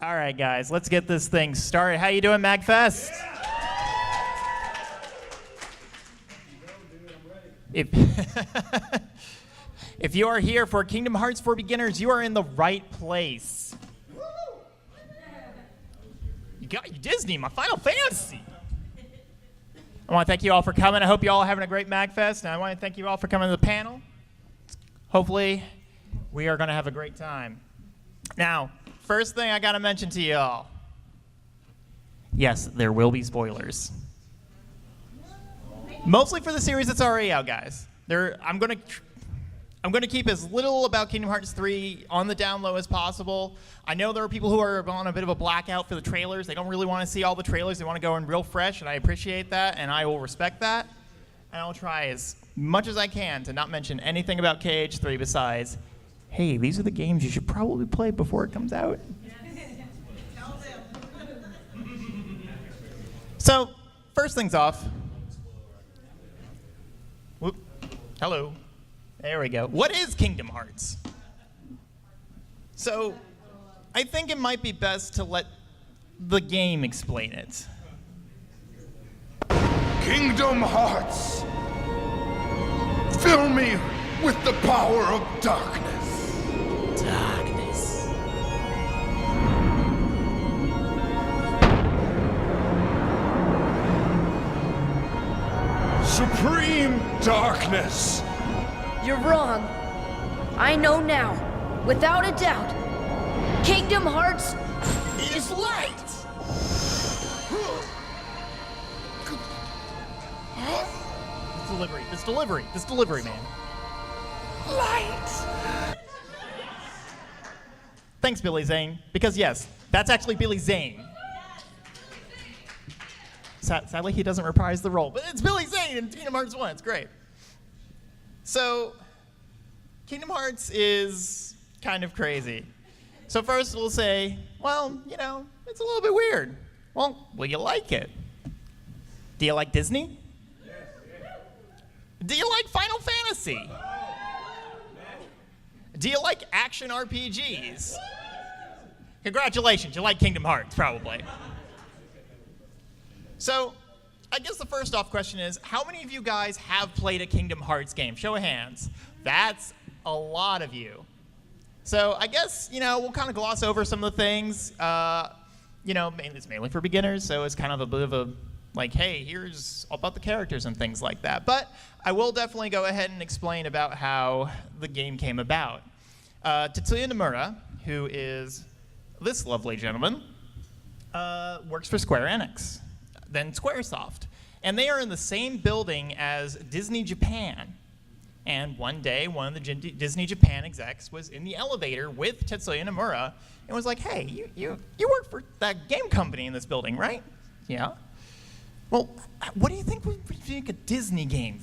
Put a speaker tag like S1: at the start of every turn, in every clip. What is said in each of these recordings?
S1: All right, guys, let's get this thing started. How you doing, MAGFest? If, if you are here for Kingdom Hearts for Beginners, you are in the right place. You got Disney, my Final Fantasy. I want to thank you all for coming. I hope you all are having a great MAGFest, and I want to thank you all for coming to the panel. Hopefully, we are going to have a great time. Now, first thing I got to mention to y'all. Yes, there will be spoilers. Mostly for the series that's already out, guys. I'm going to keep as little about Kingdom Hearts 3 on the down low as possible. I know there are people who are on a bit of a blackout for the trailers. They don't really want to see all the trailers. They want to go in real fresh, and I appreciate that, and I will respect that. And I'll try as much as I can to not mention anything about KH3 besides, hey, these are the games you should probably play before it comes out. So, first things off. Whoop. Hello. There we go. What is Kingdom Hearts? So, I think it might be best to let the game explain it.
S2: Kingdom Hearts! Fill me with the power of darkness.
S1: Darkness.
S2: Supreme darkness!
S3: You're wrong. I know now, without a doubt. Kingdom Hearts is light!
S1: This delivery, man.
S2: Light!
S1: Thanks, Billy Zane. Because yes, that's actually Billy Zane. Sadly, he doesn't reprise the role, but it's Billy Zane in Kingdom Hearts 1. It's great. So, Kingdom Hearts is kind of crazy. So first we'll say, well, you know, it's a little bit weird. Well, will you like it? Do you like Disney? Do you like Final Fantasy? Do you like action RPGs? Congratulations, you like Kingdom Hearts, probably. So, I guess the first off question is, how many of you guys have played a Kingdom Hearts game? Show of hands. That's a lot of you. So, I guess, you know, we'll kind of gloss over some of the things. You know, it's mainly for beginners, so it's kind of a bit of a, like, hey, here's all about the characters and things like that. But I will definitely go ahead and explain about how the game came about. Tetsuya Nomura, who is this lovely gentleman, works for Square Enix, then Squaresoft. And they are in the same building as Disney Japan. And one day, one of the Disney Japan execs was in the elevator with Tetsuya Nomura and was like, hey, you work for that game company in this building, right? Yeah. Well, what do you think would make a Disney game?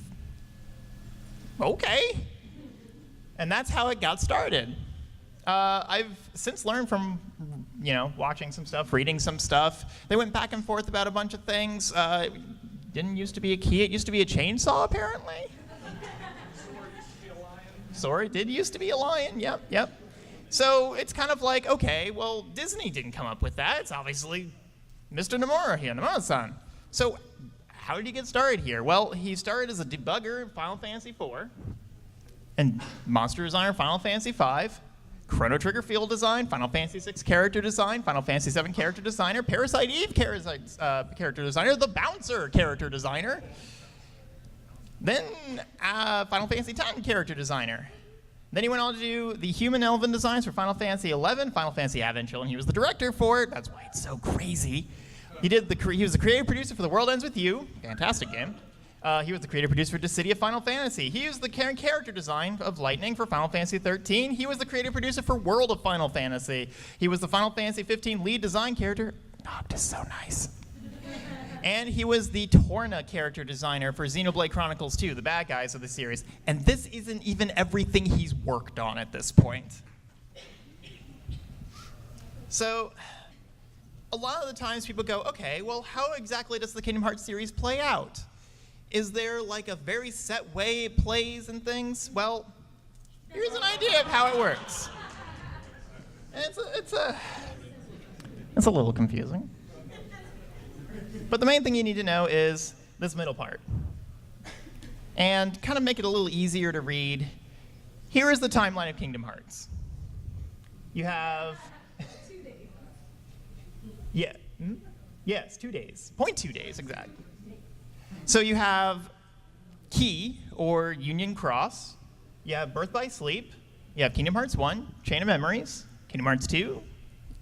S1: Okay. And that's how it got started. I've since learned from, you know, watching some stuff, reading some stuff. They went back and forth about a bunch of things. It didn't used to be a key. It used to be a chainsaw, apparently. Sora did used to be a lion. Yep. So it's kind of like, okay, well, Disney didn't come up with that. It's obviously Mr. Nomura here, Nomura-san. So how did he get started here? Well, he started as a debugger in Final Fantasy IV, and monster designer Final Fantasy V, Chrono Trigger field design, Final Fantasy VI character design, Final Fantasy VII character designer, Parasite Eve character designer, the Bouncer character designer, then Final Fantasy X character designer. Then he went on to do the human elven designs for Final Fantasy XI, Final Fantasy Advent Children. He was the director for it. That's why it's so crazy. He was the creative producer for The World Ends With You. Fantastic game. He was the creative producer for Dissidia Final Fantasy. He was the character design of Lightning for Final Fantasy XIII. He was the creative producer for World of Final Fantasy. He was the Final Fantasy XV lead design character. Noct is so nice. And he was the Torna character designer for Xenoblade Chronicles 2, the bad guys of the series. And this isn't even everything he's worked on at this point. So, a lot of the times people go, okay, well, how exactly does the Kingdom Hearts series play out? Is there like a very set way it plays and things? Well, here's an idea of how it works. And It's a little confusing. But the main thing you need to know is this middle part. And kind of make it a little easier to read, here is the timeline of Kingdom Hearts. You have...
S4: 2 days.
S1: Yeah. Yes, 2 days. 0.2 days, exactly. So you have Key, or Union Cross. You have Birth by Sleep. You have Kingdom Hearts 1, Chain of Memories. Kingdom Hearts 2,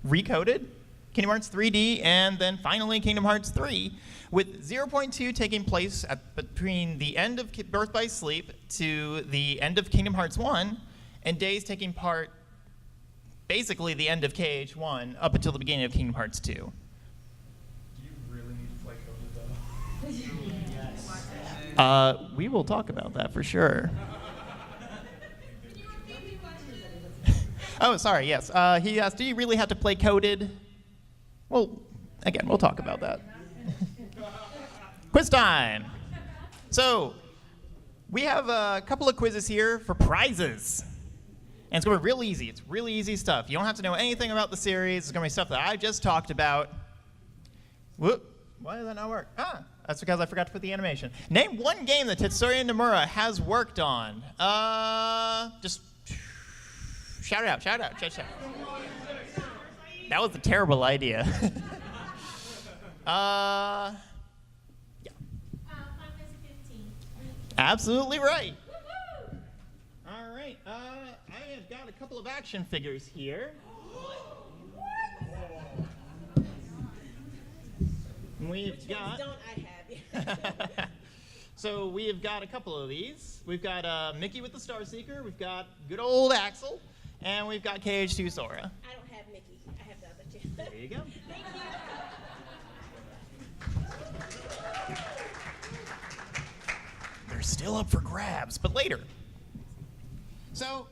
S1: Recoded. Kingdom Hearts 3D, and then finally Kingdom Hearts 3, with 0.2 taking place between the end of Birth by Sleep to the end of Kingdom Hearts 1, and days taking part basically the end of KH1 up until the beginning of Kingdom Hearts 2.
S5: Do you really need to play coded though?
S1: We will talk about that for sure. Oh, sorry, yes. He asked, do you really have to play coded? Well, again, we'll talk about that. Quiz time. So, we have a couple of quizzes here for prizes. And it's going to be real easy. It's really easy stuff. You don't have to know anything about the series. It's going to be stuff that I just talked about. Whoop. Why did that not work? That's because I forgot to put the animation. Name one game that Tetsuya Nomura has worked on. Just shout it out, shout it out, shout it out. That was a terrible idea. Yeah.
S4: Final Fantasy 15.
S1: Absolutely right. All right. I have got a couple of action figures here. We've got.
S6: Don't I have?
S1: So we have got a couple of these. We've got Mickey with the Star Seeker. We've got good old Axel, and we've got KH2 Sora.
S6: I don't have Mickey. I have the other two.
S1: There you go.
S6: Thank you.
S1: They're still up for grabs, but later. So,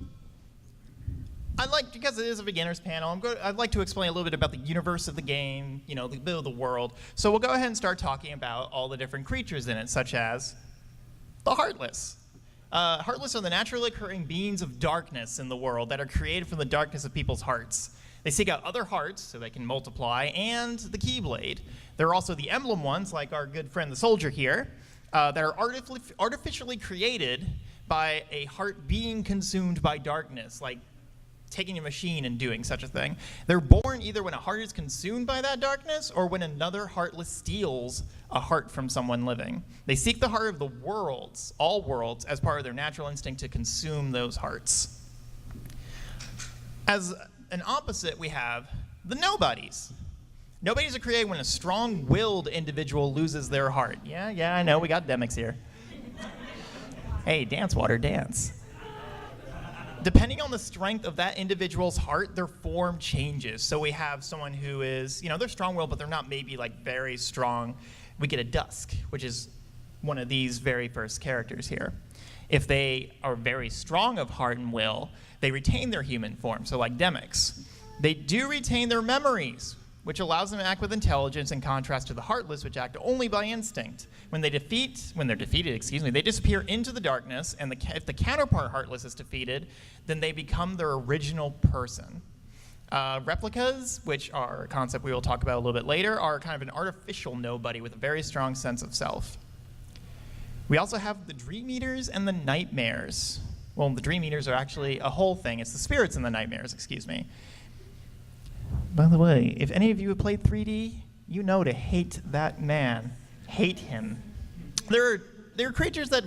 S1: because it is a beginner's panel, I'd like to explain a little bit about the universe of the game, the bit of the world. So we'll go ahead and start talking about all the different creatures in it, such as the Heartless. Heartless are the naturally occurring beings of darkness in the world that are created from the darkness of people's hearts. They seek out other hearts so they can multiply, and the Keyblade. There are also the emblem ones, like our good friend the soldier here, that are artificially created by a heart being consumed by darkness, like taking a machine and doing such a thing. They're born either when a heart is consumed by that darkness or when another Heartless steals a heart from someone living. They seek the heart of the worlds, all worlds, as part of their natural instinct to consume those hearts. As an opposite, we have the Nobodies. Nobodies are created when a strong-willed individual loses their heart. Yeah, I know, we got Demix here. Hey, dance, water, dance. Depending on the strength of that individual's heart, their form changes. So we have someone who is, they're strong-willed, but they're not maybe like very strong. We get a Dusk, which is one of these very first characters here. If they are very strong of heart and will, they retain their human form, so like Demix. They do retain their memories, which allows them to act with intelligence in contrast to the Heartless, which act only by instinct. When they're defeated, they disappear into the darkness, and if the counterpart Heartless is defeated, then they become their original person. Replicas, which are a concept we will talk about a little bit later, are kind of an artificial nobody with a very strong sense of self. We also have the Dream Eaters and the Nightmares. Well, the Dream Eaters are actually a whole thing. It's the spirits and the nightmares, excuse me. By the way, if any of you have played 3D, you know to hate that man. Hate him. There are creatures that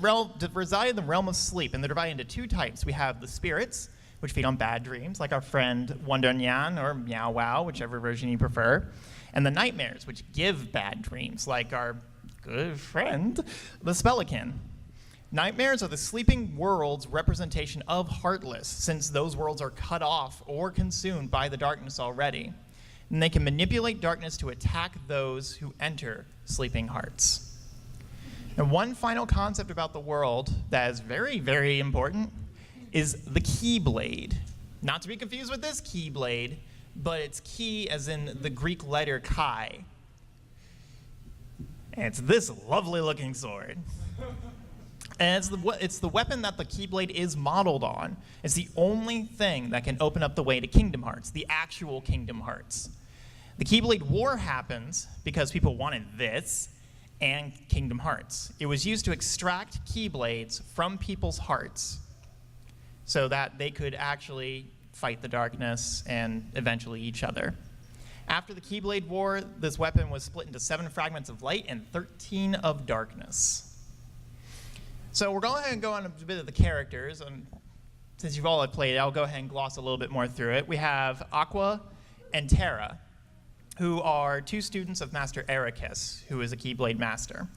S1: reside in the realm of sleep, and they're divided into two types. We have the spirits, which feed on bad dreams, like our friend Wonder Nyan or Meow Wow, whichever version you prefer. And the nightmares, which give bad dreams, like our good friend, the Spelican. Nightmares are the sleeping world's representation of Heartless, since those worlds are cut off or consumed by the darkness already. And they can manipulate darkness to attack those who enter sleeping hearts. And one final concept about the world that is very, very important is the Keyblade. Not to be confused with this Keyblade, but it's key as in the Greek letter chi. And it's this lovely looking sword. And it's the weapon that the Keyblade is modeled on. It's the only thing that can open up the way to Kingdom Hearts, the actual Kingdom Hearts. The Keyblade War happens because people wanted this and Kingdom Hearts. It was used to extract Keyblades from people's hearts so that they could actually fight the darkness and eventually each other. After the Keyblade War, this weapon was split into 7 fragments of light and 13 of darkness. So we're going to go on a bit of the characters. And since you've all played it, I'll go ahead and gloss a little bit more through it. We have Aqua and Terra, who are 2 students of Master Ericus, who is a Keyblade Master.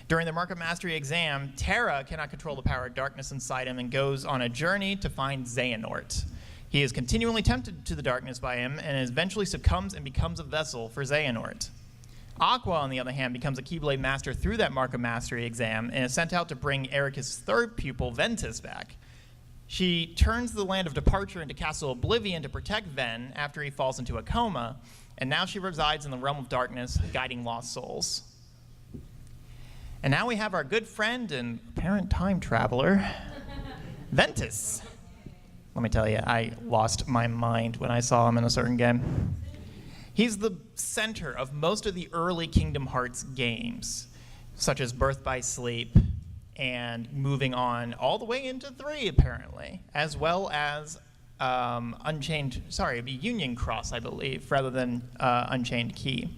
S1: During the Mark of Mastery exam, Terra cannot control the power of darkness inside him and goes on a journey to find Xehanort. He is continually tempted to the darkness by him and eventually succumbs and becomes a vessel for Xehanort. Aqua, on the other hand, becomes a Keyblade Master through that Mark of Mastery exam and is sent out to bring Ericus' 3rd pupil, Ventus, back. She turns the Land of Departure into Castle Oblivion to protect Ven after he falls into a coma, and now she resides in the Realm of Darkness, guiding lost souls. And now we have our good friend and apparent time traveler, Ventus. Let me tell you, I lost my mind when I saw him in a certain game. He's the center of most of the early Kingdom Hearts games, such as Birth by Sleep, and moving on all the way into 3, apparently, as well as Union Cross, I believe, rather than Unchained Key.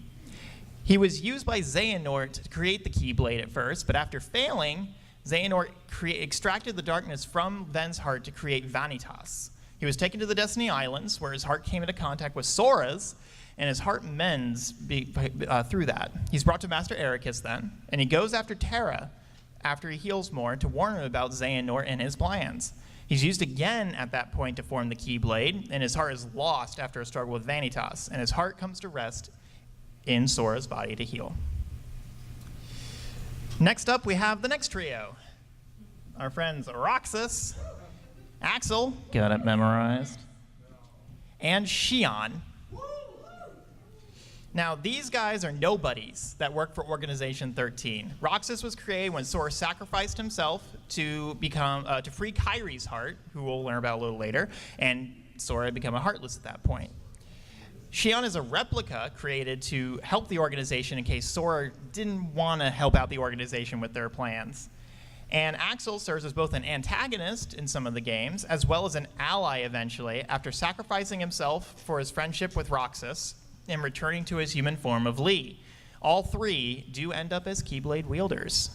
S1: He was used by Xehanort to create the Keyblade at first, but after failing, Xehanort extracted the darkness from Ven's heart to create Vanitas. He was taken to the Destiny Islands, where his heart came into contact with Sora's, and his heart mends through that. He's brought to Master Ericus then, and he goes after Terra after he heals more to warn him about Xehanort and his plans. He's used again at that point to form the Keyblade, and his heart is lost after a struggle with Vanitas, and his heart comes to rest in Sora's body to heal. Next up, we have the next trio. Our friends Roxas, Axel, got it memorized, and Xion. Now, these guys are nobodies that work for Organization 13. Roxas was created when Sora sacrificed himself to free Kairi's heart, who we'll learn about a little later, and Sora had become a Heartless at that point. Xion is a replica created to help the organization in case Sora didn't want to help out the organization with their plans. And Axel serves as both an antagonist in some of the games, as well as an ally eventually, after sacrificing himself for his friendship with Roxas and returning to his human form of Lee. All 3 do end up as Keyblade wielders.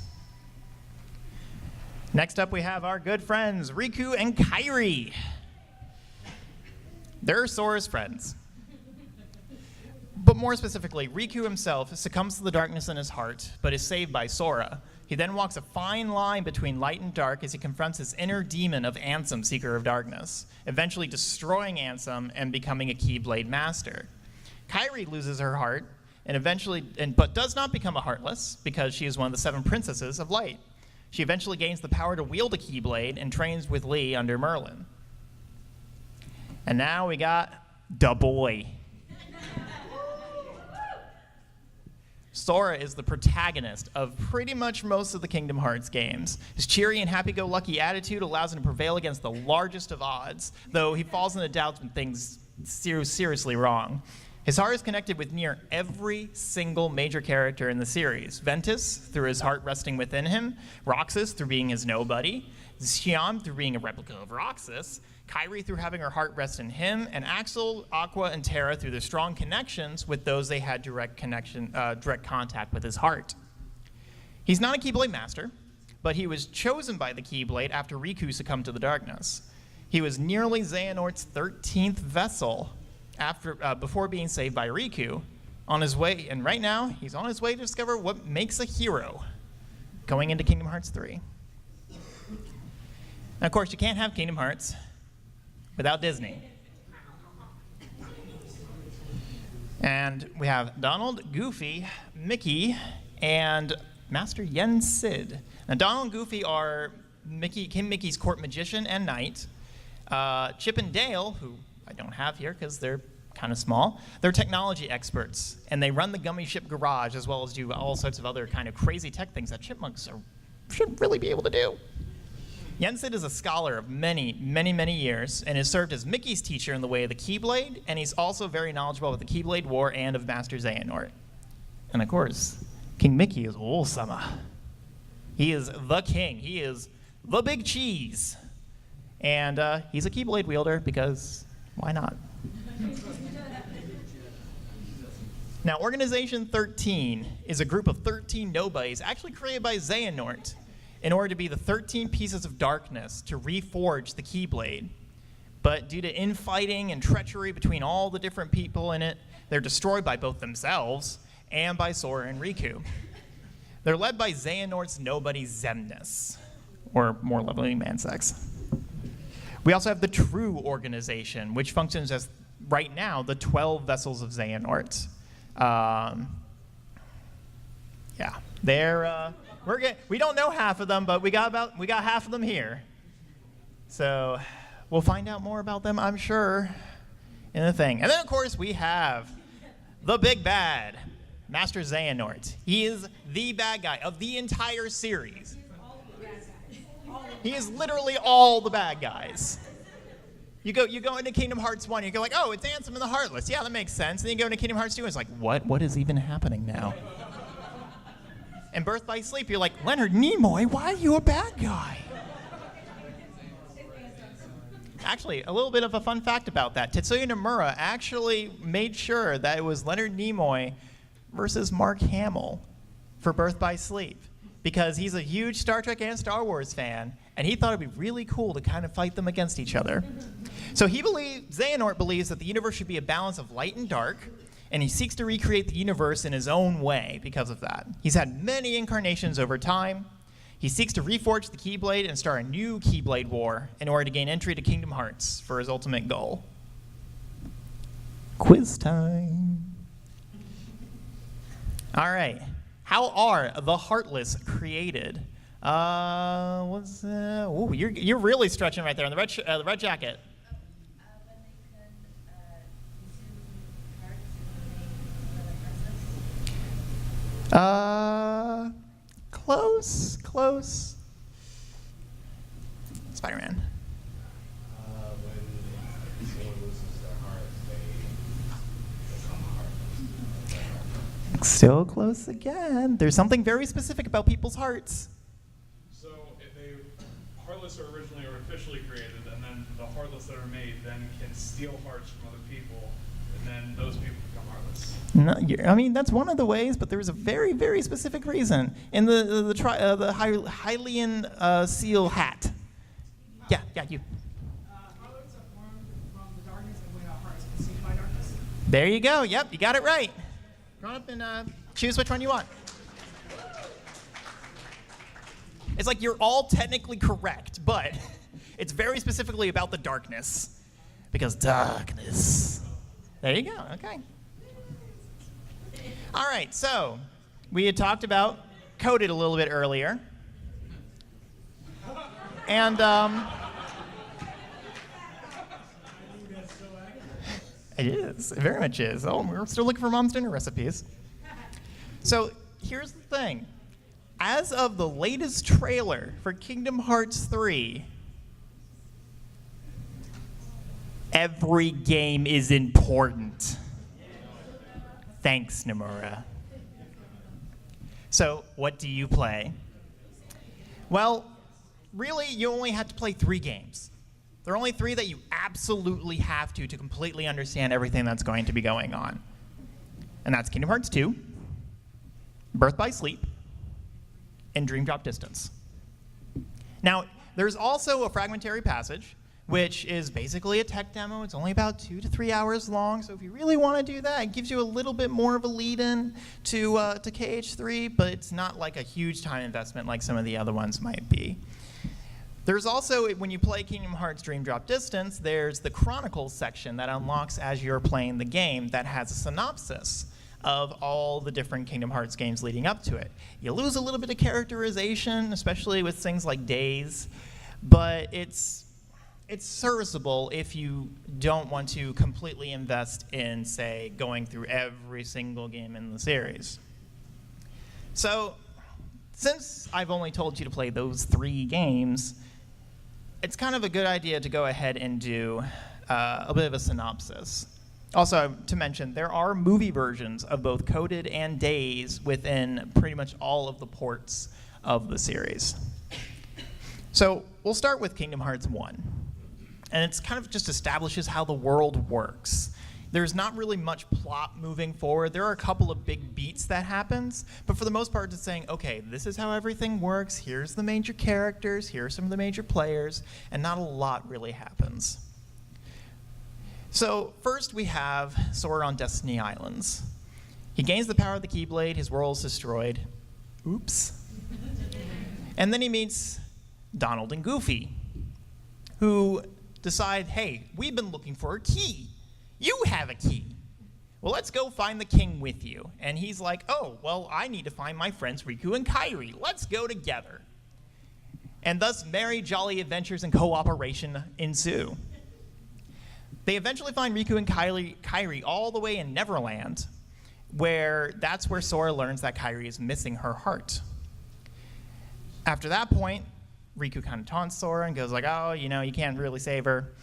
S1: Next up, we have our good friends, Riku and Kairi. They're Sora's friends. But more specifically, Riku himself succumbs to the darkness in his heart, but is saved by Sora. He then walks a fine line between light and dark as he confronts his inner demon of Ansem, Seeker of Darkness, eventually destroying Ansem and becoming a Keyblade Master. Kairi loses her heart but does not become a Heartless because she is one of the 7 princesses of light. She eventually gains the power to wield a Keyblade and trains with Lee under Merlin. And now we got Da Boy. Sora is the protagonist of pretty much most of the Kingdom Hearts games. His cheery and happy-go-lucky attitude allows him to prevail against the largest of odds, though he falls into doubts when things seriously wrong. His heart is connected with near every single major character in the series. Ventus, through his heart resting within him, Roxas, through being his nobody, Xion, through being a replica of Roxas, Kairi, through having her heart rest in him, and Axel, Aqua, and Terra, through their strong connections with those they had direct contact with his heart. He's not a Keyblade Master, but he was chosen by the Keyblade after Riku succumbed to the darkness. He was nearly Xehanort's 13th vessel before being saved by Riku. On his way, and right now, he's on his way to discover what makes a hero going into Kingdom Hearts 3. Now, of course, you can't have Kingdom Hearts without Disney. And we have Donald, Goofy, Mickey, and Master Yen Sid. Now, Donald and Goofy are King Mickey's court magician and knight. Chip and Dale, who I don't have here because they're kind of small, they're technology experts, and they run the Gummy Ship Garage as well as do all sorts of other kind of crazy tech things that chipmunks should really be able to do. Jensen is a scholar of many, many, many years and has served as Mickey's teacher in the way of the Keyblade, and he's also very knowledgeable of the Keyblade War and of Master Xehanort. And of course, King Mickey is awesome. He is the king. He is the big cheese. And he's a Keyblade wielder because why not? Now, Organization 13 is a group of 13 nobodies actually created by Xehanort in order to be the 13 pieces of darkness to reforge the Keyblade. But due to infighting and treachery between all the different people in it, they're destroyed by both themselves and by Sora and Riku. They're led by Xehanort's nobody Xemnas, or more lovely Mansex. We also have the True Organization, which functions as, right now, the 12 vessels of Xehanort. Yeah, they're we don't know half of them, but we got half of them here. So we'll find out more about them, I'm sure, in the thing. And then of course we have the big bad, Master Xehanort. He is the bad guy of the entire series. He is literally all the bad guys. You go into Kingdom Hearts 1, you go like, oh, it's Ansem and the Heartless. Yeah, that makes sense. And then you go into Kingdom Hearts 2, and it's like, what is even happening now? And Birth by Sleep, you're like, Leonard Nimoy, why are you a bad guy? Actually, a little bit of a fun fact about that. Tetsuya Nomura actually made sure that it was Leonard Nimoy versus Mark Hamill for Birth by Sleep, because he's a huge Star Trek and Star Wars fan, and he thought it'd be really cool to kind of fight them against each other. So Xehanort believes that the universe should be a balance of light and dark, and he seeks to recreate the universe in his own way because of that. He's had many incarnations over time. He seeks to reforge the Keyblade and start a new Keyblade war in order to gain entry to Kingdom Hearts for his ultimate goal. Quiz time. All right. How are the Heartless created? Ooh, you're really stretching right there on the red jacket. Close. Spider-Man.
S5: When someone loses their heart, they become heartless.
S1: Still close again. There's something very specific about people's hearts.
S5: So if they heartless are originally artificially created, and then the heartless that are made then can steal hearts from other people, and then those people become heartless.
S1: No, I mean, that's one of the ways, but there's a very, very specific reason. In the Hylian seal hat. Yeah, you.
S7: Harlots are formed from the darkness and without hearts consumed by darkness.
S1: There you go. Yep, you got it right. Go up and choose which one you want. It's like you're all technically correct, but it's very specifically about the darkness. Because darkness. There you go. Okay. All right, so we had talked about coded a little bit earlier. And it is. It very much is. Oh, we're still looking for mom's dinner recipes. So here's the thing. As of the latest trailer for Kingdom Hearts 3, every game is important. Thanks, Nomura. So, what do you play? Well, really, you only have to play 3 games. There are only 3 that you absolutely have to completely understand everything that's going to be going on. And that's Kingdom Hearts 2, Birth by Sleep, and Dream Drop Distance. Now, there's also a fragmentary passage, which is basically a tech demo. It's only about 2 to 3 hours long, so if you really want to do that, it gives you a little bit more of a lead-in to KH3, but it's not like a huge time investment like some of the other ones might be. There's also, when you play Kingdom Hearts Dream Drop Distance, there's the Chronicles section that unlocks as you're playing the game that has a synopsis of all the different Kingdom Hearts games leading up to it. You lose a little bit of characterization, especially with things like Days, but it's serviceable if you don't want to completely invest in, say, going through every single game in the series. So, since I've only told you to play those 3 games, it's kind of a good idea to go ahead and do a bit of a synopsis. Also, to mention, there are movie versions of both Coded and Days within pretty much all of the ports of the series. So we'll start with Kingdom Hearts 1. And it's kind of just establishes how the world works. There's not really much plot moving forward. There are a couple of big beats that happens, but for the most part, it's saying, okay, this is how everything works. Here's the major characters. Here are some of the major players, and not a lot really happens. So first we have Sora on Destiny Islands. He gains the power of the Keyblade. His world is destroyed. Oops. And then he meets Donald and Goofy, who decide, hey, we've been looking for a key. You have a key. Well, let's go find the king with you. And he's like, oh, well, I need to find my friends Riku and Kairi. Let's go together. And thus, merry, jolly adventures and cooperation ensue. They eventually find Riku and Kairi all the way in Neverland, where that's where Sora learns that Kairi is missing her heart. After that point, Riku kind of taunts Sora and goes like, oh, you know, you can't really save her.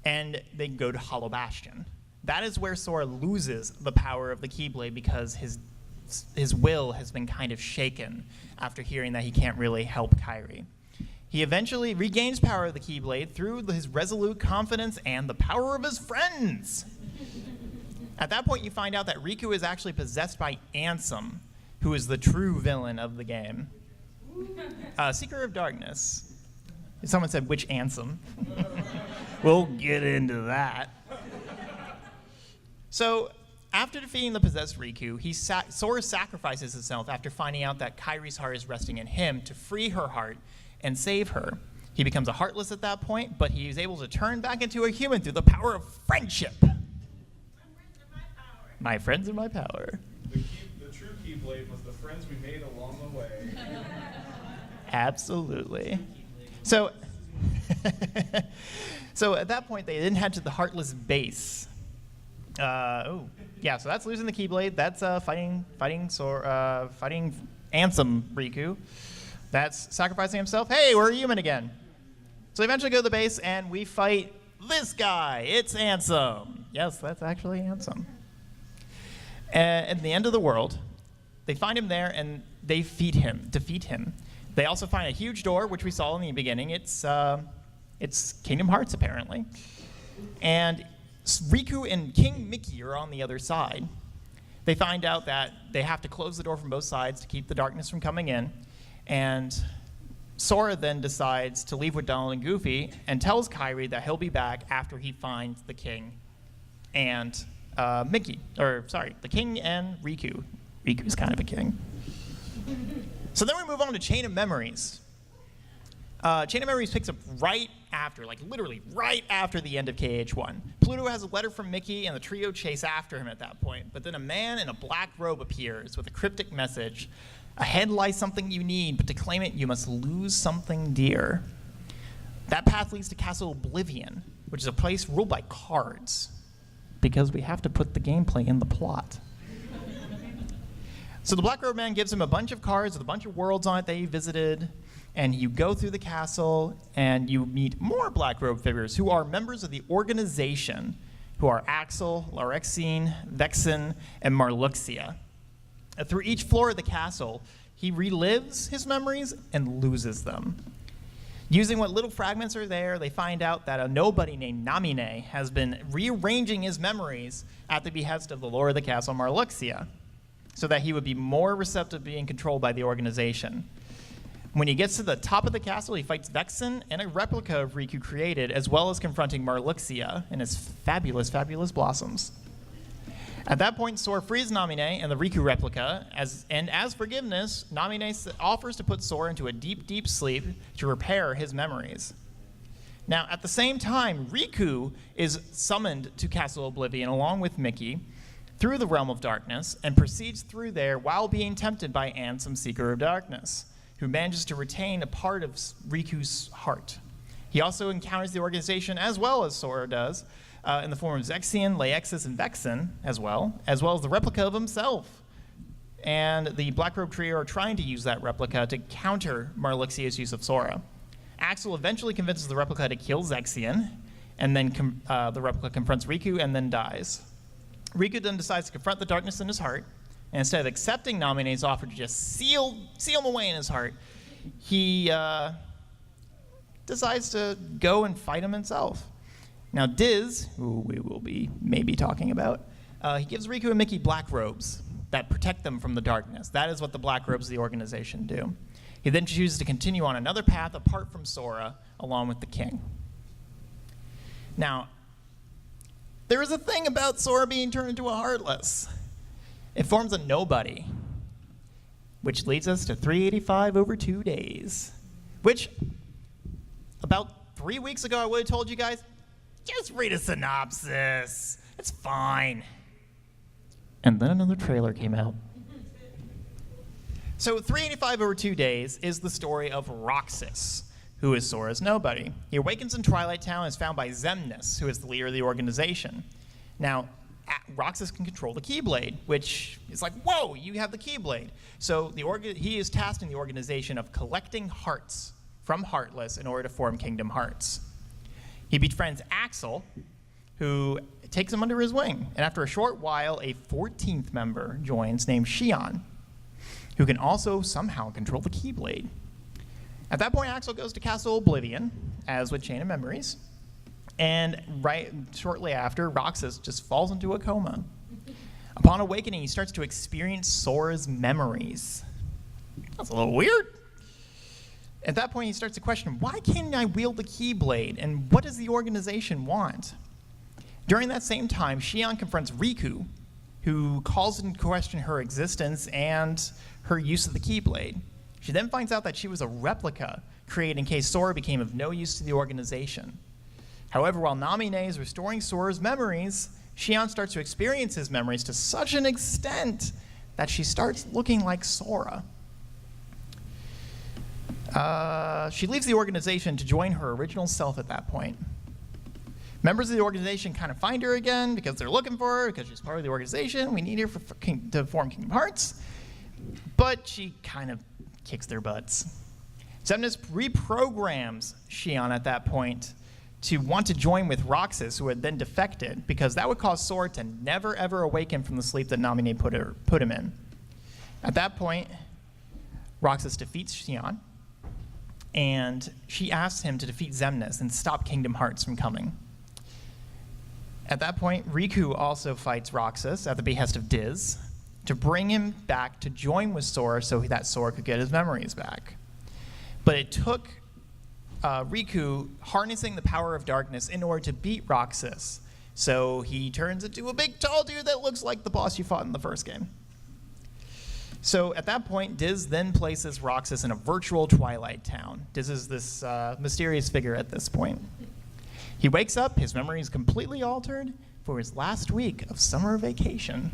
S1: And they go to Hollow Bastion. That is where Sora loses the power of the Keyblade because his will has been kind of shaken after hearing that he can't really help Kairi. He eventually regains power of the Keyblade through his resolute confidence and the power of his friends. At that point, you find out that Riku is actually possessed by Ansem, who is the true villain of the game. Seeker of Darkness. Someone said, which Ansem? We'll get into that. So, after defeating the possessed Riku, Sora sacrifices himself after finding out that Kairi's heart is resting in him to free her heart and save her. He becomes a Heartless at that point, but he is able to turn back into a human through the power of friendship. My friends are my power.
S5: The true Keyblade was the friends we made along the way.
S1: Absolutely. So, so at that point, they then head to the Heartless base. So that's losing the Keyblade. That's fighting Ansem Riku. That's sacrificing himself. Hey, we're human again. So they eventually go to the base, and we fight this guy. It's Ansem. Yes, that's actually Ansem. At the end of the world, they find him there, and they defeat him. They also find a huge door, which we saw in the beginning. It's Kingdom Hearts, apparently. And Riku and King Mickey are on the other side. They find out that they have to close the door from both sides to keep the darkness from coming in. And Sora then decides to leave with Donald and Goofy and tells Kairi that he'll be back after he finds the king and the king and Riku. Riku's kind of a king. So then we move on to Chain of Memories. Chain of Memories picks up literally right after the end of KH1. Pluto has a letter from Mickey, and the trio chase after him at that point. But then a man in a black robe appears with a cryptic message. Ahead lies something you need, but to claim it, you must lose something dear. That path leads to Castle Oblivion, which is a place ruled by cards, because we have to put the gameplay in the plot. So the Black Robe Man gives him a bunch of cards with a bunch of worlds on it that he visited, and you go through the castle, and you meet more Black Robe figures who are members of the organization, who are Axel, Larexine, Vexen, and Marluxia. Through each floor of the castle, he relives his memories and loses them. Using what little fragments are there, they find out that a nobody named Namine has been rearranging his memories at the behest of the lord of the castle, Marluxia, so that he would be more receptive to being controlled by the organization. When he gets to the top of the castle, he fights Vexen and a replica of Riku created, as well as confronting Marluxia and his fabulous, fabulous blossoms. At that point, Sora frees Namine and the Riku replica, as forgiveness, Namine offers to put Sora into a deep, deep sleep to repair his memories. Now, at the same time, Riku is summoned to Castle Oblivion along with Mickey through the Realm of Darkness and proceeds through there while being tempted by Ansem, Seeker of Darkness, who manages to retain a part of Riku's heart. He also encounters the organization, as well as Sora does, in the form of Zexion, Laexus, and Vexen, as well as the replica of himself. And the Black Robe trio are trying to use that replica to counter Marluxia's use of Sora. Axel eventually convinces the replica to kill Zexion, and then the replica confronts Riku and then dies. Riku then decides to confront the darkness in his heart, and instead of accepting Namine's offer to just seal him away in his heart, he decides to go and fight him himself. Now Diz, who we will be maybe talking about, he gives Riku and Mickey black robes that protect them from the darkness. That is what the black robes of the organization do. He then chooses to continue on another path apart from Sora, along with the king. Now, there is a thing about Sora being turned into a Heartless. It forms a nobody, which leads us to 385 over 2 days, which about 3 weeks ago I would have told you guys, just read a synopsis. It's fine. And then another trailer came out. So 385 over 2 days is the story of Roxas, who is Sora's nobody. He awakens in Twilight Town and is found by Xemnas, who is the leader of the organization. Now, Roxas can control the Keyblade, which is like, whoa, you have the Keyblade. So he is tasked in the organization of collecting hearts from Heartless in order to form Kingdom Hearts. He befriends Axel, who takes him under his wing. And after a short while, a 14th member joins named Xion, who can also somehow control the Keyblade. At that point, Axel goes to Castle Oblivion, as with Chain of Memories. And shortly after, Roxas just falls into a coma. Upon awakening, he starts to experience Sora's memories. That's a little weird. At that point, he starts to question, why can't I wield the Keyblade, and what does the organization want? During that same time, Xion confronts Riku, who calls into question her existence and her use of the Keyblade. She then finds out that she was a replica created in case Sora became of no use to the organization. However, while Namine is restoring Sora's memories, Xion starts to experience his memories to such an extent that she starts looking like Sora. She leaves the organization to join her original self at that point. Members of the organization kind of find her again because they're looking for her, because she's part of the organization. We need her to form Kingdom Hearts. But she kind of kicks their butts. Xemnas reprograms Xion at that point to want to join with Roxas, who had then defected, because that would cause Sora to never ever awaken from the sleep that Namine put him in. At that point, Roxas defeats Xion, and she asks him to defeat Xemnas and stop Kingdom Hearts from coming. At that point, Riku also fights Roxas at the behest of Diz to bring him back to join with Sora so that Sora could get his memories back. But it took Riku harnessing the power of darkness in order to beat Roxas. So he turns into a big tall dude that looks like the boss you fought in the first game. So at that point, Diz then places Roxas in a virtual Twilight Town. Diz is this mysterious figure at this point. He wakes up, his memory is completely altered for his last week of summer vacation.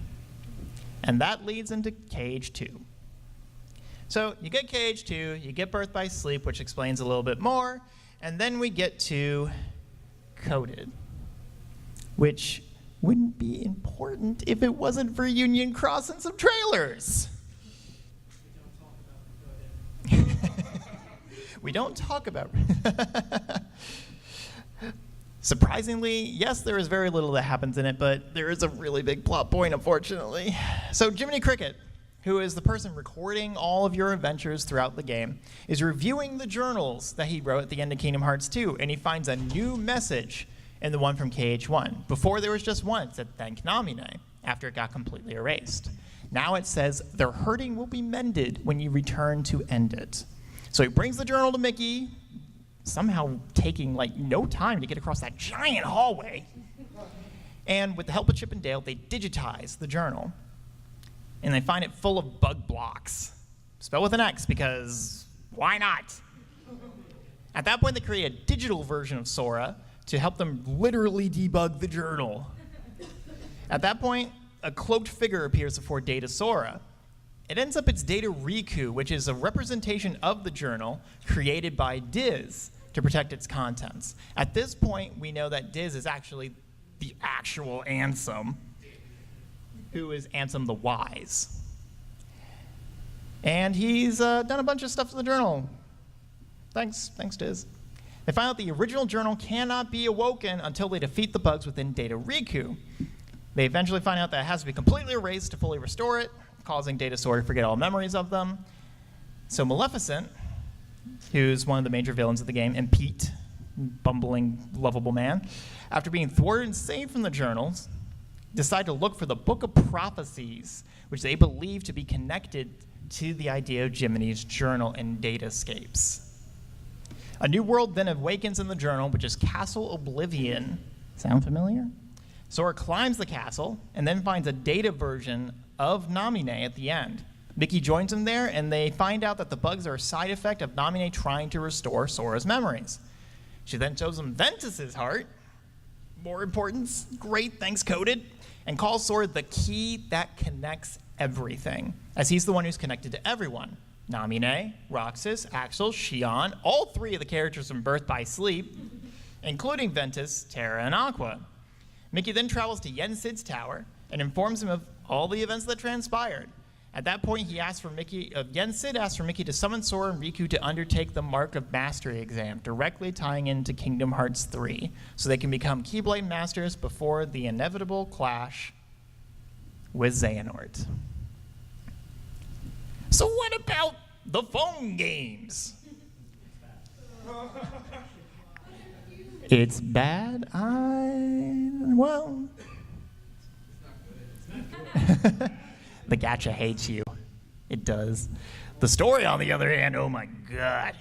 S1: And that leads into Cage 2. So you get Cage 2, you get Birth by Sleep, which explains a little bit more, and then we get to Coded, which wouldn't be important if it wasn't for Union Cross and some trailers. We don't talk about Surprisingly, yes, there is very little that happens in it, but there is a really big plot point, unfortunately. So Jiminy Cricket, who is the person recording all of your adventures throughout the game, is reviewing the journals that he wrote at the end of Kingdom Hearts 2, and he finds a new message in the one from KH1. Before there was just one. It said, "Thank Namine," after it got completely erased. Now it says, "Their hurting will be mended when you return to end it." So he brings the journal to Mickey, somehow taking like no time to get across that giant hallway. And with the help of Chip and Dale, they digitize the journal. And they find it full of bug blocks. Spelled with an X, because why not? At that point, they create a digital version of Sora to help them literally debug the journal. At that point, a cloaked figure appears before Data Sora. It ends up it's Data Riku, which is a representation of the journal created by Diz to protect its contents. At this point, we know that Diz is actually the actual Ansem, who is Ansem the Wise. And he's done a bunch of stuff to the journal. Thanks Diz. They find out the original journal cannot be awoken until they defeat the bugs within Data Riku. They eventually find out that it has to be completely erased to fully restore it, causing Data Sora to forget all memories of them. So Maleficent, who's one of the major villains of the game, and Pete, bumbling, lovable man, after being thwarted and saved from the journals, decide to look for the Book of Prophecies, which they believe to be connected to the idea of Jiminy's journal and datascapes. A new world then awakens in the journal, which is Castle Oblivion. Sound familiar? Sora climbs the castle and then finds a data version of Namine at the end. Mickey joins him there, and they find out that the bugs are a side effect of Namine trying to restore Sora's memories. She then shows him Ventus's heart, more importance, great, thanks coded, and calls Sora the key that connects everything, as he's the one who's connected to everyone. Namine, Roxas, Axel, Xion, all three of the characters from Birth by Sleep, including Ventus, Terra, and Aqua. Mickey then travels to Yensid's tower and informs him of all the events that transpired. At that point, Yensid asks for Mickey to summon Sora and Riku to undertake the Mark of Mastery exam, directly tying into Kingdom Hearts 3, so they can become Keyblade Masters before the inevitable clash with Xehanort. So what about the phone games? It's bad. Well. The gacha hates you. It does. The story, on the other hand, oh my god.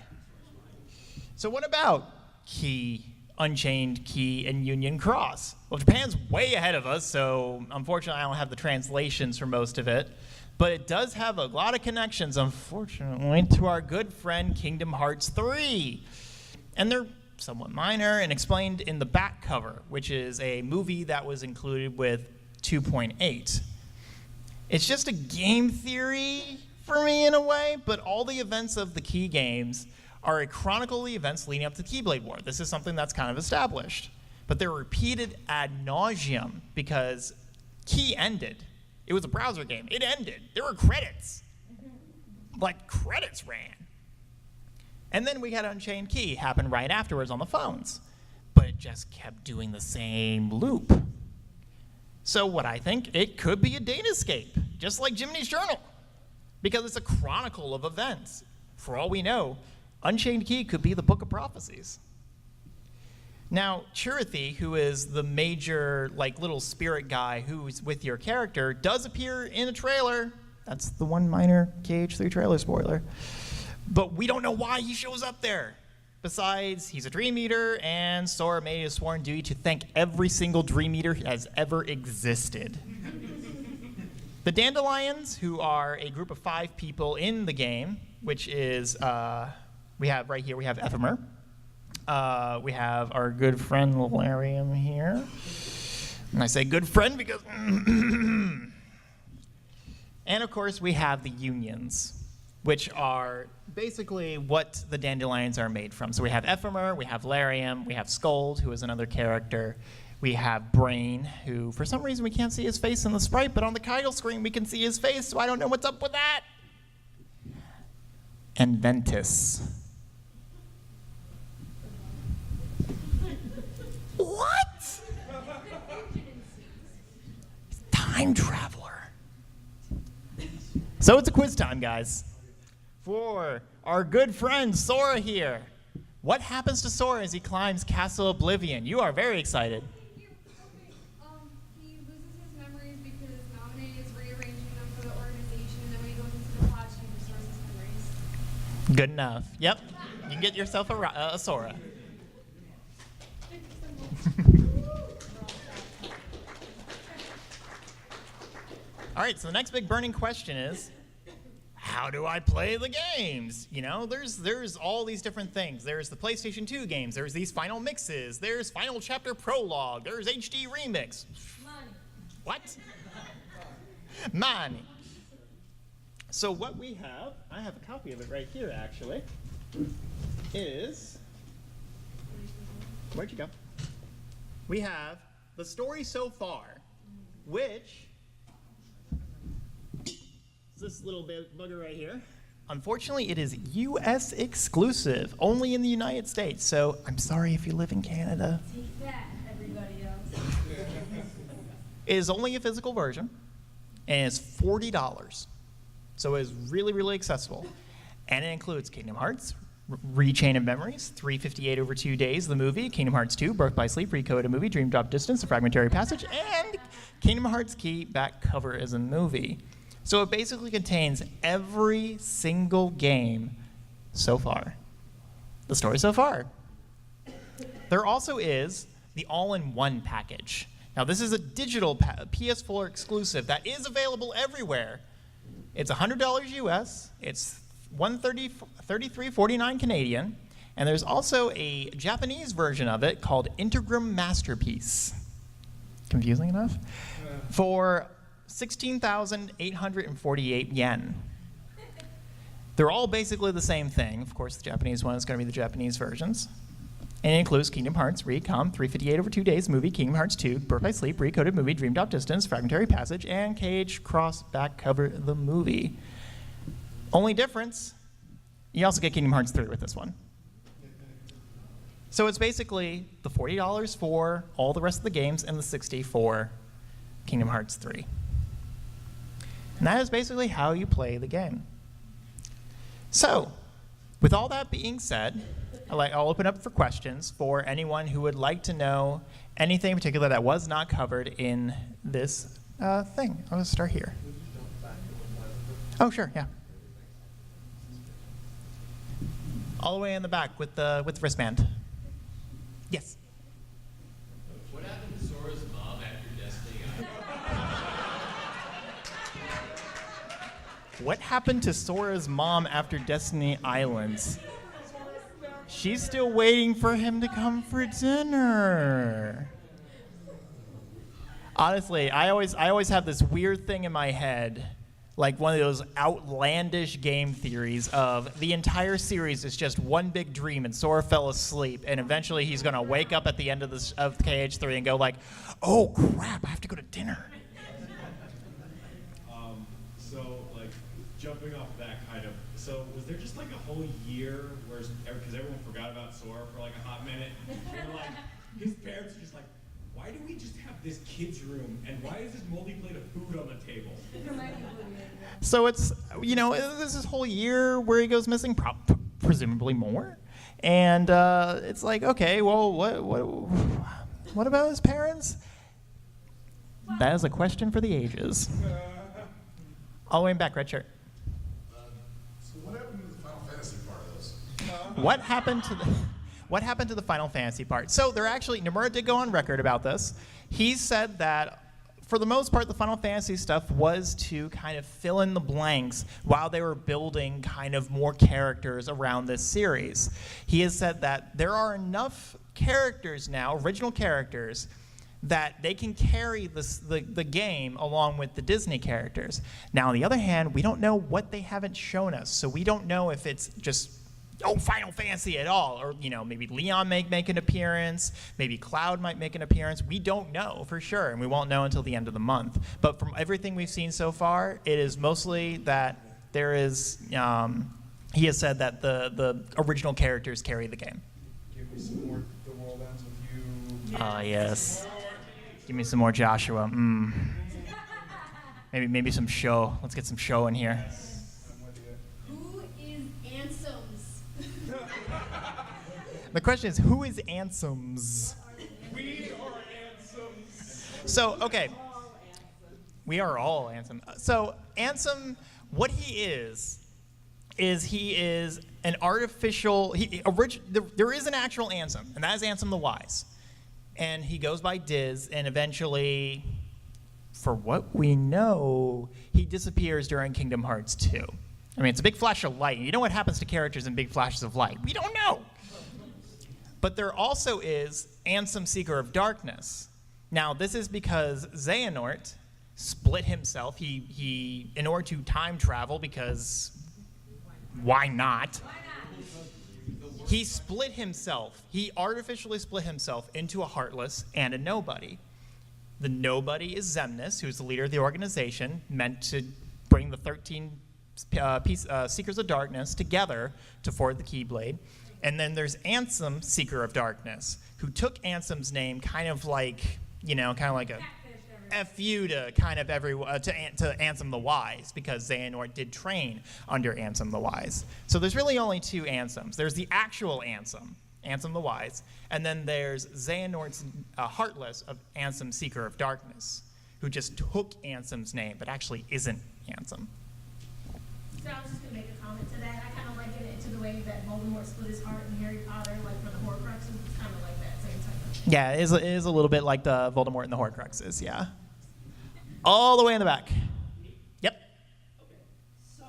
S1: So what about Key, Unchained Key, and Union Cross? Well, Japan's way ahead of us, so unfortunately I don't have the translations for most of it. But it does have a lot of connections, unfortunately, to our good friend Kingdom Hearts 3. And they're somewhat minor and explained in the back cover, which is a movie that was included with 2.8. It's just a game theory for me in a way, but all the events of the Key games are a chronicle of the events leading up to the Keyblade War. This is something that's kind of established. But they're repeated ad nauseum because Key ended. It was a browser game. It ended. There were credits. Like, credits ran. And then we had Unchained Key happen right afterwards on the phones. But it just kept doing the same loop. So what I think, it could be a datascape, just like Jiminy's journal, because it's a chronicle of events. For all we know, Unchained Key could be the Book of Prophecies. Now, Chirithy, who is the major, like, little spirit guy who's with your character, does appear in a trailer. That's the one minor KH3 trailer spoiler. But we don't know why he shows up there. Besides, he's a Dream Eater, and Sora made his sworn duty to thank every single Dream Eater that has ever existed. The Dandelions, who are a group of 5 people in the game, which is, we have right here, we have Ephemer. We have our good friend Larium here. And I say good friend because... And of course, we have the Unions, which are basically what the Dandelions are made from. So we have Ephemer, we have Larium, we have Scold, who is another character. We have Brain, who for some reason we can't see his face in the sprite, but on the title screen we can see his face, so I don't know what's up with that. And Ventus. What? Time traveler. So it's a quiz time, guys. For our good friend Sora here. What happens to Sora as he climbs Castle Oblivion? You are very excited.
S4: He loses his memories because Namine is rearranging them for the organization, and then when he goes into the plot, he restores his memories.
S1: Good enough. Yep. You can get yourself a Sora. All right, so the next big burning question is, how do I play the games? You know, there's all these different things. There's the PlayStation 2 games. There's these final mixes. There's Final Chapter Prologue. There's HD Remix.
S4: Money.
S1: What? Money. So what we have, I have a copy of it right here actually, is, where'd you go? We have the story so far, which is this little bugger right here. Unfortunately, it is U.S. exclusive, only in the United States. So I'm sorry if you live in Canada.
S4: Take that, everybody else.
S1: It is only a physical version, and it's $40. So it is really, really accessible. And it includes Kingdom Hearts, Rechain of Memories, 358 over 2 days, the movie, Kingdom Hearts 2, Birth by Sleep, Recode a movie, Dream Drop Distance, A Fragmentary Passage, and Kingdom Hearts Key back cover as a movie. So it basically contains every single game so far. The story so far. There also is the all-in-one package. Now this is a digital PS4 exclusive that is available everywhere. It's $100 US. It's $33.49 Canadian, and there's also a Japanese version of it called Integrum Masterpiece. Confusing enough? For 16,848 yen. They're all basically the same thing. Of course, the Japanese one is going to be the Japanese versions. And it includes Kingdom Hearts, Recom, 358 over 2 days, movie, Kingdom Hearts 2, Birth by Sleep, Recoded movie, Dream Drop Distance, Fragmentary Passage, and Cage Cross back cover the movie. Only difference, you also get Kingdom Hearts 3 with this one. So it's basically the $40 for all the rest of the games and the $60 for Kingdom Hearts 3. And that is basically how you play the game. So, with all that being said, I'll open up for questions for anyone who would like to know anything in particular that was not covered in this thing. I'll just start here. Oh, sure, yeah. All the way in the back with the wristband. Yes.
S8: What happened to Sora's mom after Destiny?
S1: What happened to Sora's mom after Destiny Islands? She's still waiting for him to come for dinner. Honestly, I always have this weird thing in my head, like one of those outlandish game theories of the entire series is just one big dream and Sora fell asleep and eventually he's going to wake up at the end of KH3 and go like, oh crap, I have to go to dinner.
S5: So, like, jumping off that kind of, so was there just like a whole year where, because everyone forgot about Sora for like a hot minute, and like, his parents were just like, why do we just have this kid's room, and why is this moldy plate of food on the table?
S1: So it's, there's this whole year where he goes missing, presumably more. And it's like, okay, well, what about his parents? That is a question for the ages. All the way back, red shirt.
S2: So what happened to the Final Fantasy part of this?
S1: What happened to the Final Fantasy part? So Nomura did go on record about this. He said that for the most part, the Final Fantasy stuff was to kind of fill in the blanks while they were building kind of more characters around this series. He has said that there are enough characters now, original characters, that they can carry the game along with the Disney characters. Now, on the other hand, we don't know what they haven't shown us, so we don't know if it's just Final Fantasy at all, or maybe Leon may make an appearance, maybe Cloud might make an appearance. We don't know for sure, and we won't know until the end of the month. But from everything we've seen so far, it is mostly that there is. He has said that the original characters carry the game.
S5: Give me some more. The world ends with you.
S1: Yes. Give me some more Joshua. Maybe some show. Let's get some show in here.
S4: Who is Ansem's?
S1: The question is, who is Ansem's?
S5: We are Ansem's.
S1: So, okay. We are all Ansem. So, Ansem, what he is he is an artificial. There is an actual Ansem, and that is Ansem the Wise. And he goes by Diz, and eventually, for what we know, he disappears during Kingdom Hearts 2. I mean, it's a big flash of light. You know what happens to characters in big flashes of light? We don't know. But there also is Ansem, Seeker of Darkness. Now, this is because Xehanort split himself. He in order to time travel, because why not? He split himself. He artificially split himself into a Heartless and a Nobody. The Nobody is Xemnas, who's the leader of the organization, meant to bring the 13 Seekers of Darkness together to forge the Keyblade. And then there's Ansem, Seeker of Darkness, who took Ansem's name kind of like a FU to kind of to Ansem the Wise, because Xehanort did train under Ansem the Wise. So there's really only two Ansems. There's the actual Ansem, Ansem the Wise, and then there's Xehanort's Heartless of Ansem, Seeker of Darkness, who just took Ansem's name, but actually isn't Ansem.
S9: So I was just going to make a comment to that. I kind of liken it to the way that Voldemort split his heart in Harry Potter, like for the Horcruxes. It's kind of like that same type of thing.
S1: Yeah, it is a little bit like the Voldemort and the Horcruxes, yeah. All the way in the back. Yep.
S10: Okay, so,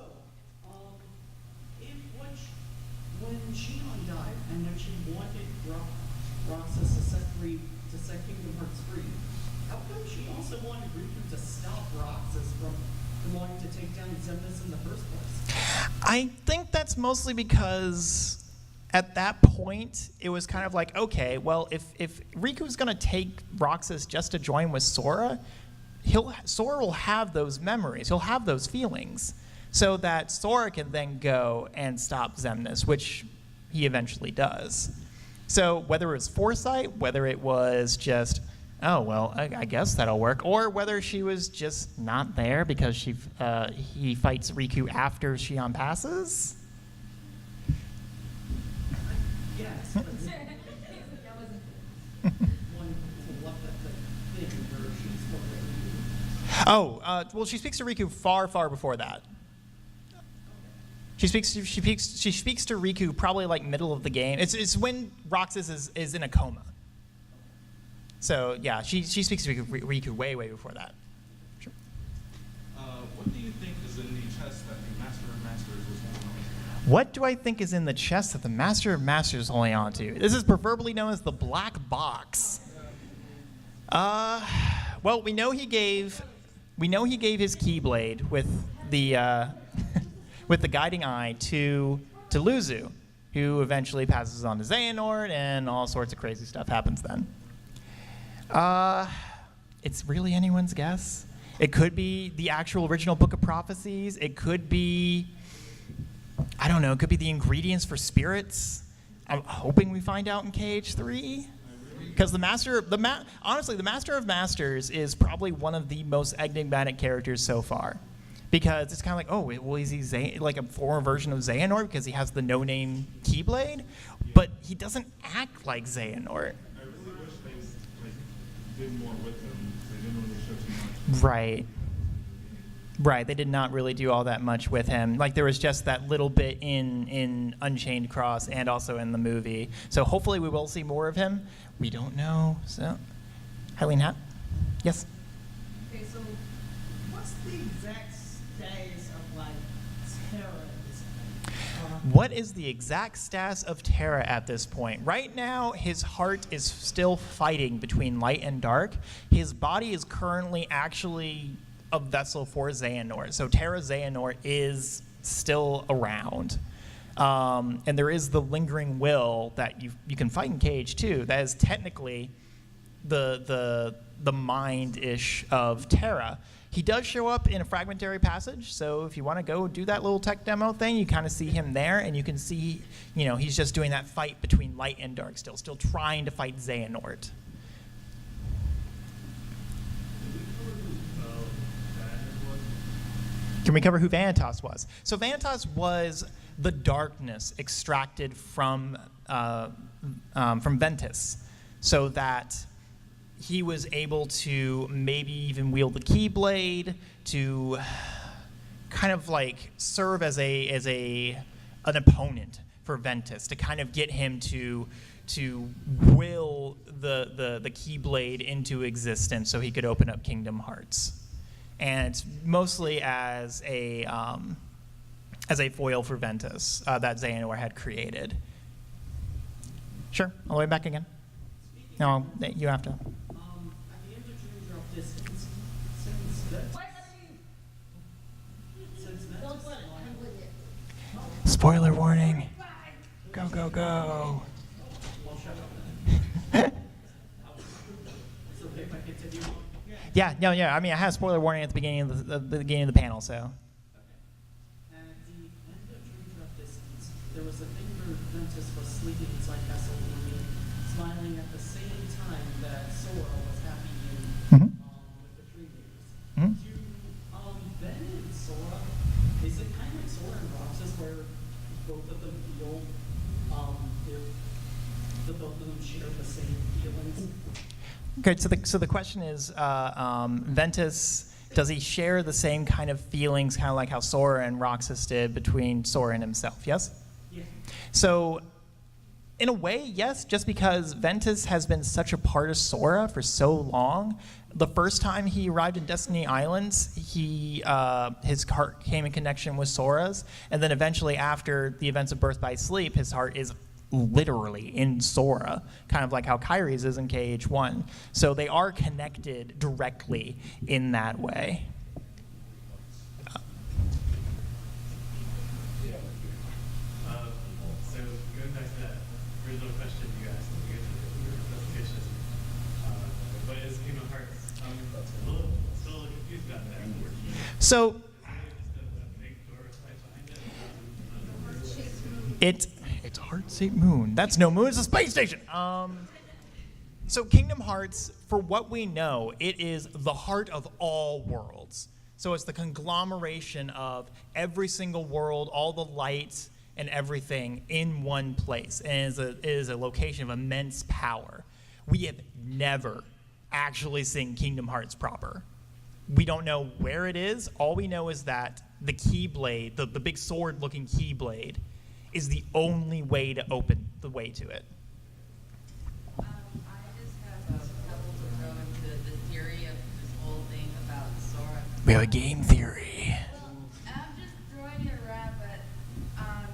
S10: when Shion died, and when she wanted Roxas to set Kingdom Hearts free, how come she also wanted Riku to stop Roxas from wanting to take down Xemnas in the first place?
S1: I think that's mostly because at that point, it was kind of like, okay, well, if Riku's going to take Roxas just to join with Sora, Sora will have those memories, he'll have those feelings, so that Sora can then go and stop Xemnas, which he eventually does. So whether it was foresight, whether it was just, oh, well, I guess that'll work, or whether she was just not there because he fights Riku after Shion passes.
S10: Yes, but that wasn't one to left that thing where she spoke to Riku.
S1: Oh, well, she speaks to Riku far, far before that. She speaks to Riku probably like middle of the game. It's when Roxas is in a coma. So yeah, she speaks to Riku way before that. Sure.
S2: What do you think is in the chest that the Master of Masters was holding on to?
S1: What do I think is in the chest that the Master of Masters is holding on to? This is proverbially known as the black box. Well, we know he gave his Keyblade with the with the guiding eye to Luzu, who eventually passes on to Xehanort, and all sorts of crazy stuff happens then. It's really anyone's guess. It could be the actual original Book of Prophecies. It could be, I don't know, it could be the ingredients for spirits. I'm hoping we find out in KH3. Because honestly, the Master of Masters is probably one of the most enigmatic characters so far. Because it's kind of like, oh, well, is he like a former version of Xehanort because he has the no-name Keyblade? But he doesn't act like Xehanort.
S2: I really wish they did more with him. They didn't really show too much.
S1: Right. They did not really do all that much with him. Like, there was just that little bit in Unchained Cross and also in the movie. So hopefully we will see more of him. We don't know. So, Eileen Hatt? Yes?
S7: Okay, so what's the exact status of, like, Terra at this point?
S1: What is the exact status of Terra at this point? Right now, his heart is still fighting between light and dark. His body is currently actually a vessel for Xehanort. So Terra Xehanort is still around. And there is the lingering will that you can fight in KH2. That is technically the mind-ish of Terra. He does show up in a fragmentary passage, so if you want to go do that little tech demo thing, you kind of see him there, and you can see, he's just doing that fight between light and dark still trying to fight Xehanort. Can we cover who Vanitas was? So Vanitas was the darkness extracted from Ventus, so that he was able to maybe even wield the Keyblade to kind of like serve as an opponent for Ventus, to kind of get him to will the Keyblade into existence so he could open up Kingdom Hearts. And mostly as a foil for Ventus that Xehanort had created. Sure, all the way back again. No, you have to.
S10: At the end of Dream Drop Distance, since
S1: Spoiler warning. Go, go, go. Yeah. I mean, I had a spoiler warning at the beginning of the panel, so.
S10: And Ventus was sleeping inside Castle Union, smiling at the same time that Sora was happy in, with the tree leaders. Do Ben and Sora, is it kind of like Sora and Roxas where both of them feel if the both of them share the same feelings?
S1: Okay, so the question is, Ventus, does he share the same kind of feelings, kind of like how Sora and Roxas did between Sora and himself, yes?
S10: Yeah.
S1: So, in a way, yes, just because Ventus has been such a part of Sora for so long. The first time he arrived in Destiny Islands, his heart came in connection with Sora's, and then eventually after the events of Birth by Sleep, his heart is literally in Sora, kind of like how Kyrie's is in KH1. So they are connected directly in that way.
S8: So going back to that original question you asked at the beginning of your presentation, what is Kingdom Hearts? I'm still confused about that.
S1: So it's a heart-shaped moon. That's no moon, it's a space station. So Kingdom Hearts, for what we know, it is the heart of all worlds. So it's the conglomeration of every single world, all the lights and everything in one place. And it is a location of immense power. We have never actually seen Kingdom Hearts proper. We don't know where it is. All we know is that the Keyblade, the big sword-looking Keyblade, is the only way to open the way to it.
S11: I just have a couple to throw into the theory of this whole thing about Sora.
S1: We have a game theory.
S11: Well, I'm just throwing it around, but I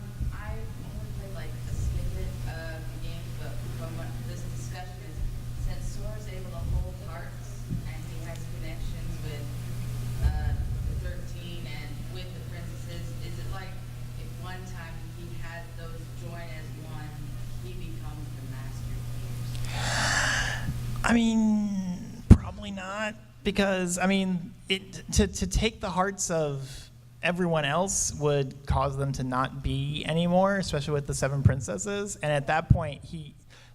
S11: only played like a snippet of the game, but from what this discussion is, since Sora's able to hold hearts and he has connections with the 13 and with the princesses, is it like if one time he had those join as one, he becomes the master of
S1: I mean, probably not, because I mean, to take the hearts of everyone else would cause them to not be anymore, especially with the 7 princesses. And at that point,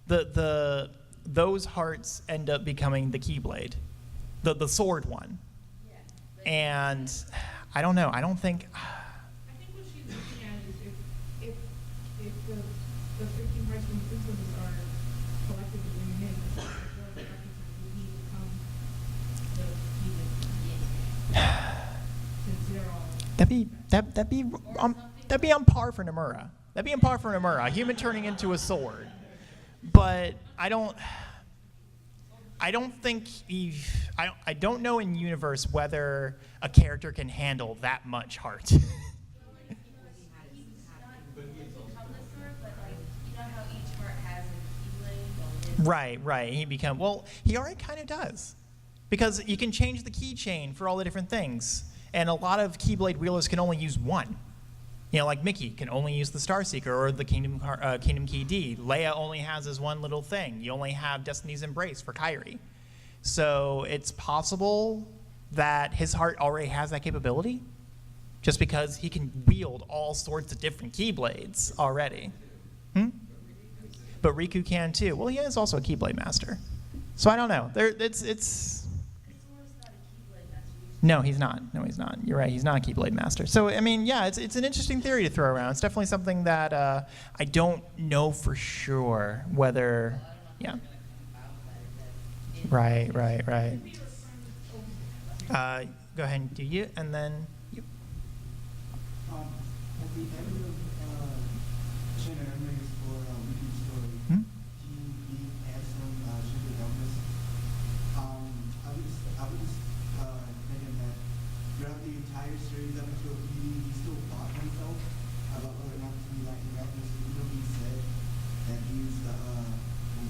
S1: those hearts end up becoming the Keyblade, the sword one.
S11: Yeah.
S1: And I don't know. I don't think.
S9: I think what she's looking at is if the 13 hearts from princesses are collectively reunited, the he become the since they're all
S1: That'd be on par for Nomura. That'd be on par for Nomura. A human turning into a sword. But I don't think I don't know in universe whether a character can handle that much heart. Right. He already kind of does. Because you can change the keychain for all the different things. And a lot of Keyblade wielders can only use one. You know, like Mickey can only use the Starseeker or the Kingdom Key D. Leia only has his one little thing. You only have Destiny's Embrace for Kyrie. So it's possible that his heart already has that capability, just because he can wield all sorts of different Keyblades already. But Riku can too. Well, he is also a Keyblade master. So I don't know. No, he's not. You're right. He's not a Keyblade master. So, I mean, yeah, it's an interesting theory to throw around. It's definitely something that I don't know for sure whether, yeah. Right. Go ahead and do you, and then you.
S12: At the end of Chain of Memories for Riku's story, he has some sugar dumbness. I was just thinking that throughout the entire series up until he still fought himself about whether or not to be like in darkness. Even though he said that he used the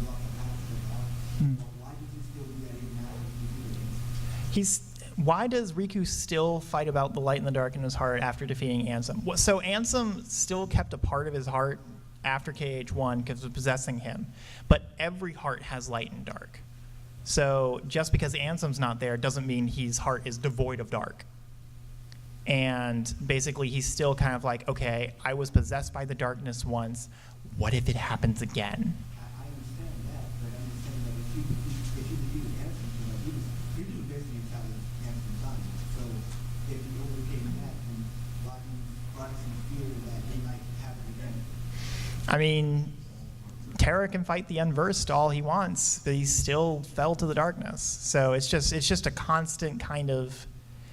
S12: walk the path to the dark. Why does he still do that even now with the video games?
S1: Why does Riku still fight about the light and the dark in his heart after defeating Ansem? So Ansem still kept a part of his heart after KH1 because of possessing him, but every heart has light and dark. So just because Ansem's not there doesn't mean his heart is devoid of dark. And basically he's still kind of like, okay, I was possessed by the darkness once. what if it happens again?
S12: I understand that, but I'm just saying that if you defeated Anderson, he was basically telling Anderson time. So if you overcame that, then why do you fear that it might happen again?
S1: I mean, Terra can fight the Unversed all he wants, but he still fell to the darkness. So it's just a constant kind of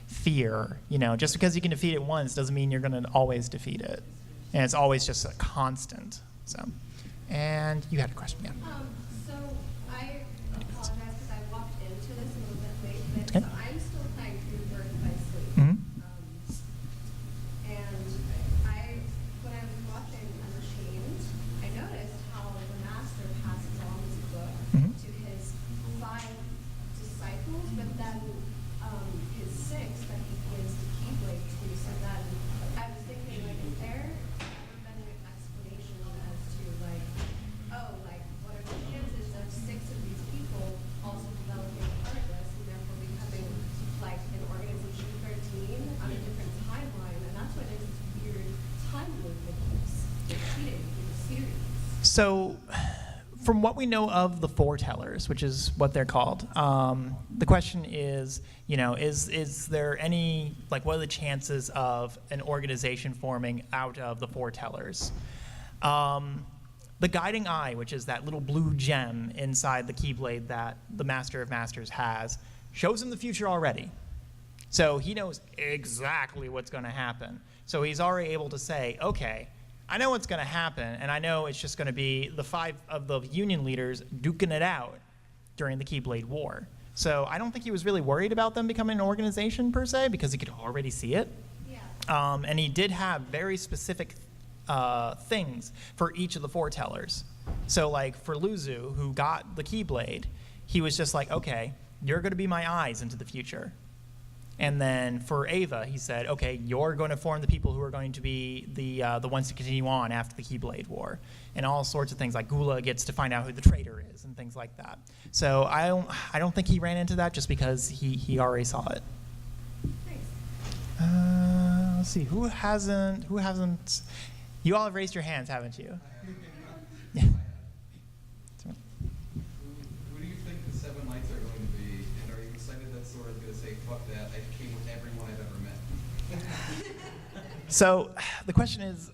S1: fear. You know, just because you can defeat it once doesn't mean you're going to always defeat it, and it's always just a constant. So, and you had a question, yeah.
S4: So I apologize because I walked into this a little bit late, but
S1: Okay.
S4: so I'm still playing through Birth by Sleep.
S1: Mhm.
S4: And when I was watching Unchained, I noticed how the master passes on his book
S1: Mhm.
S4: to his 5 disciples, but then his 6 that he gives the Keyblade to. So then I was thinking, like, is there ever been an explanation as to, like, what are the chances of 6 of these people also developing Heartless and therefore becoming, like, an Organization 13 on a different timeline? And that's what makes this weird time loop that keeps repeating through the series.
S1: So, from what we know of the foretellers, which is what they're called, the question is, you know, is there any, like, what are the chances of an organization forming out of the foretellers? The guiding eye, which is that little blue gem inside the Keyblade that the Master of Masters has, shows him the future already. So he knows exactly what's going to happen. So he's already able to say, okay, I know what's going to happen, and I know it's just going to be the 5 of the Union leaders duking it out during the Keyblade War. So I don't think he was really worried about them becoming an organization per se, because he could already see it.
S4: Yeah.
S1: And he did have very specific things for each of the foretellers. So like for Luzu, who got the Keyblade, he was just like, okay, you're going to be my eyes into the future. And then for Ava, he said, okay, you're going to form the people who are going to be the ones to continue on after the Keyblade War. And all sorts of things, like Gula gets to find out who the traitor is and things like that. So I don't think he ran into that just because he already saw it.
S4: Thanks.
S1: Let's see, who hasn't, you all have raised your hands, haven't you? Yeah.
S13: Who do you think the 7 Knights are going to be, and are you excited that Sora is going to say, fuck that, I came with everyone I've ever met?
S1: So the question is,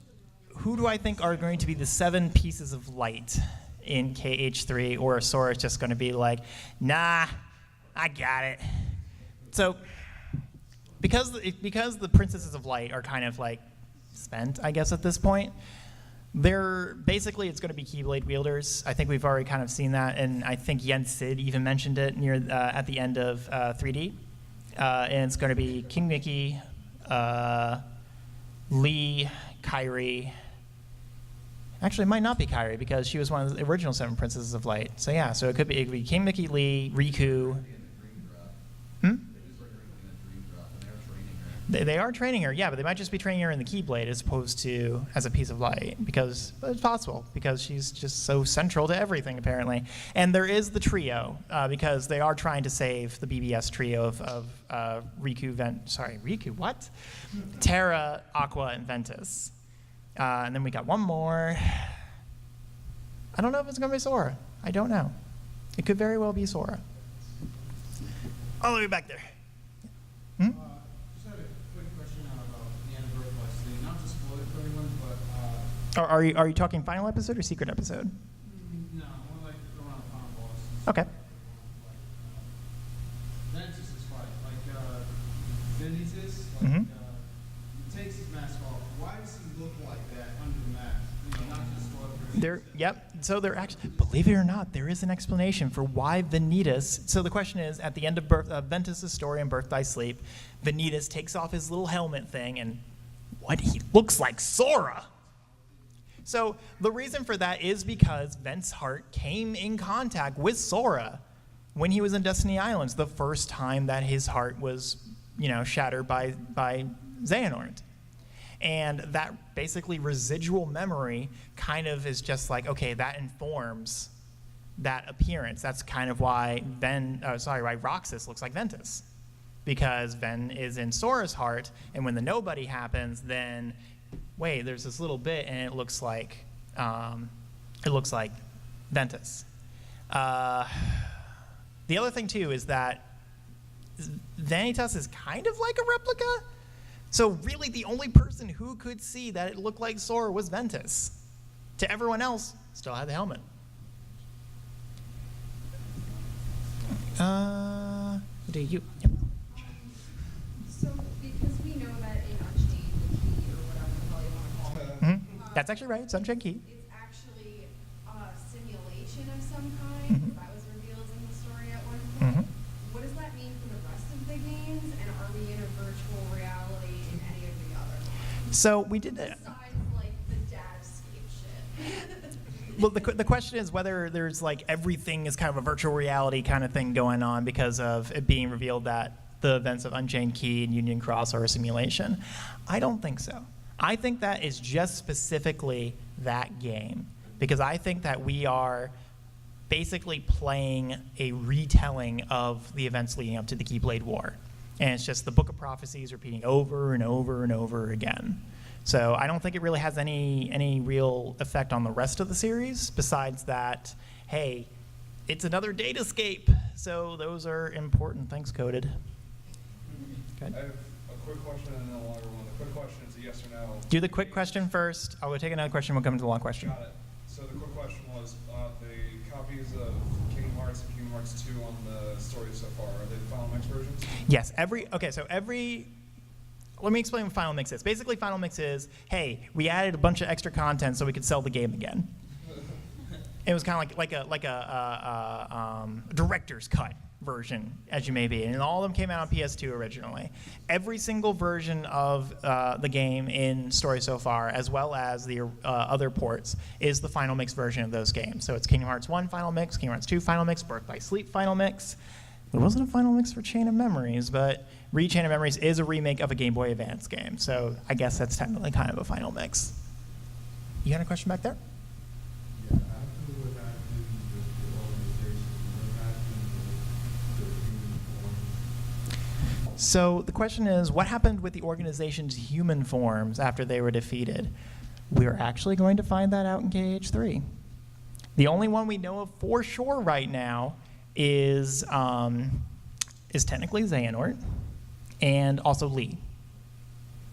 S1: who do I think are going to be the 7 pieces of light in KH3, or Sora is just going to be like, nah, I got it. So because the Princesses of Light are kind of like spent, I guess, at this point, they're basically, it's going to be Keyblade wielders. I think we've already kind of seen that, and I think Jens Sid even mentioned it near at the end of 3D. And it's going to be King Mickey, Lee, Kairi. Actually, it might not be Kairi because she was one of the original 7 Princesses of Light. So yeah, so it could be King Mickey, Lee, Riku. They are training her, yeah, but they might just be training her in the Keyblade as opposed to as a piece of light, because it's possible, because she's just so central to everything, apparently. And there is the trio, because they are trying to save the BBS trio of Riku, what? Terra, Aqua, and Ventus. And then we got one more. I don't know if it's going to be Sora. I don't know. It could very well be Sora. All the way back there. Hmm? Are you talking final episode or secret episode?
S14: No, more like around final boss.
S1: Okay.
S14: Ventus is fine. Like, Ventus, takes his mask off. Why does he look like that under the mask? You know, not just for
S1: Yep. So there actually, believe it or not, there is an explanation for why Vanitas. So the question is, at the end of Ventus' story in Birth by Sleep, Vanitas takes off his little helmet thing, and what, he looks like Sora. So the reason for that is because Vent's heart came in contact with Sora when he was in Destiny Islands, the first time that his heart was, shattered by Xehanort. And that basically residual memory kind of is just like, okay, that informs that appearance. That's kind of why why Roxas looks like Ventus. Because Ven is in Sora's heart, and when the nobody happens, then wait, there's this little bit, and it looks like it looks like Ventus. The other thing, too, is that Vanitas is kind of like a replica. So really the only person who could see that it looked like Sora was Ventus. To everyone else, still had the helmet. Do you? Yep.
S4: So, because we know that in Unchained, the key, or whatever the hell you want to call it,
S1: That's actually right. It's Unchained Key.
S4: it's actually a simulation of some kind. That was revealed in the story at one point. What does that mean for the rest of the games? And are we in a virtual reality in any of the other ones?
S1: So we did.
S4: Besides, like, the dad escape shit.
S1: Well, the question is whether there's like everything is kind of a virtual reality kind of thing going on because of it being revealed that the events of Unchained Key and Union Cross are a simulation. I don't think so. I think that is just specifically that game because I think that we are basically playing a retelling of the events leading up to the Keyblade War. And it's just the Book of Prophecies repeating over and over and over again. So I don't think it really has any real effect on the rest of the series besides that, hey, it's another datascape. So those are important. Thanks, Coded.
S2: I have a quick question and then a longer one. The quick question is a yes or no.
S1: Do the quick question first. I will take another question. We'll come to the long question.
S2: Got it. So the quick question was, the copies of Kingdom Hearts and Kingdom Hearts 2 on the story so far, are they the Final Mix versions?
S1: Yes. Let me explain what Final Mix is. Basically, Final Mix is, hey, we added a bunch of extra content so we could sell the game again. It was kind of like a director's cut version, as you may be, and all of them came out on PS2 originally. Every single version of the game in story so far, as well as the other ports, is the Final Mix version of those games. So it's Kingdom Hearts 1 Final Mix, Kingdom Hearts 2 Final Mix, Birth by Sleep Final Mix. There wasn't a Final Mix for Chain of Memories, but Chain of Memories is a remake of a Game Boy Advance game, so I guess that's technically kind of a Final Mix. You got a question back there?
S14: Yeah, after what happened with the organization, what happened with the human form?
S1: So the question is, what happened with the organization's human forms after they were defeated? We're actually going to find that out in KH3. The only one we know of for sure right now is technically Xehanort, and also Lee,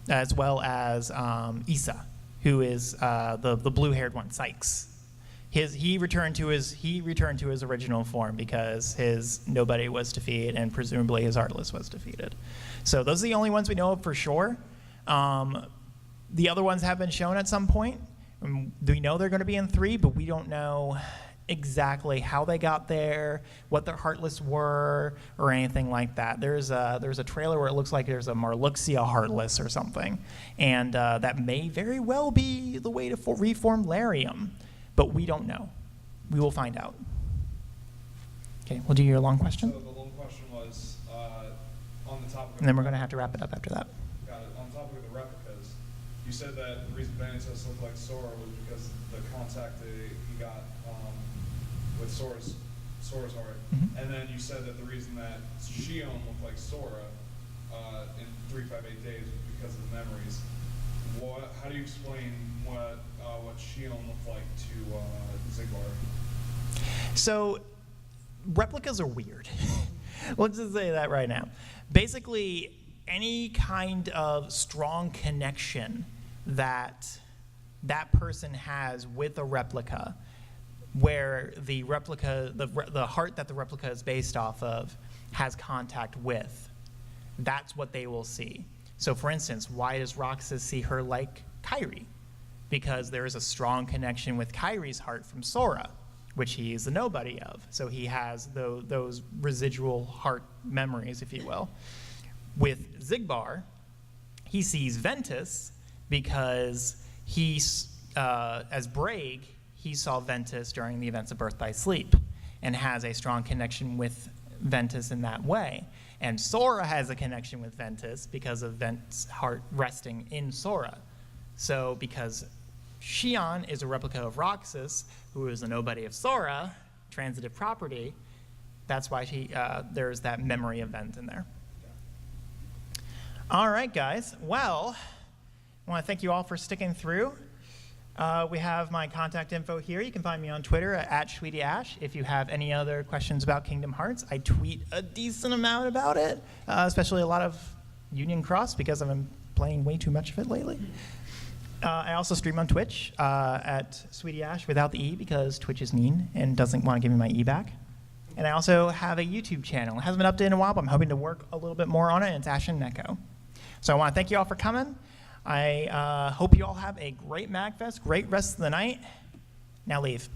S1: as well as Issa, who is the blue-haired one, Sykes. He returned to his original form because his nobody was defeated and presumably his Heartless was defeated. So those are the only ones we know of for sure. The other ones have been shown at some point. We know they're going to be in 3, but we don't know exactly how they got there, what their Heartless were, or anything like that. There's a trailer where it looks like there's a Marluxia Heartless or something, and that may very well be the way to reform Larium, but we don't know. We will find out. Okay, we'll do your long question.
S2: So the long question was on the topic of...
S1: And then we're going to have to wrap it up after that.
S2: Got it. On the topic of the replicas, you said that the reason Vanitas looked like Sora was because the contact that he got with Sora's heart. And then you said that the reason that Shion looked like Sora in 358 days was because of the memories. How do you explain what Shion looked like to Zigbar?
S1: So replicas are weird. Let's just say that right now. Basically, any kind of strong connection that that person has with a replica, where the replica, the heart that the replica is based off of, has contact with, that's what they will see. So for instance, why does Roxas see her like Kairi? Because there is a strong connection with Kairi's heart from Sora, which he is the nobody of. So he has those residual heart memories, if you will. With Zigbar, he sees Ventus because as Braig, he saw Ventus during the events of Birth by Sleep and has a strong connection with Ventus in that way. And Sora has a connection with Ventus because of Ventus' heart resting in Sora. So because Shion is a replica of Roxas, who is a nobody of Sora, transitive property, that's why there's that memory event in there. All right, guys. Well, I want to thank you all for sticking through. We have my contact info here. You can find me on Twitter at @SweetieAsh. If you have any other questions about Kingdom Hearts, I tweet a decent amount about it, especially a lot of Union Cross because I've been playing way too much of it lately. I also stream on Twitch at SweetieAsh without the E because Twitch is mean and doesn't want to give me my E back. And I also have a YouTube channel. It hasn't been updated in a while, but I'm hoping to work a little bit more on it, and it's Ash and Neko. So I want to thank you all for coming. I hope you all have a great MAGFest, great rest of the night. Now leave.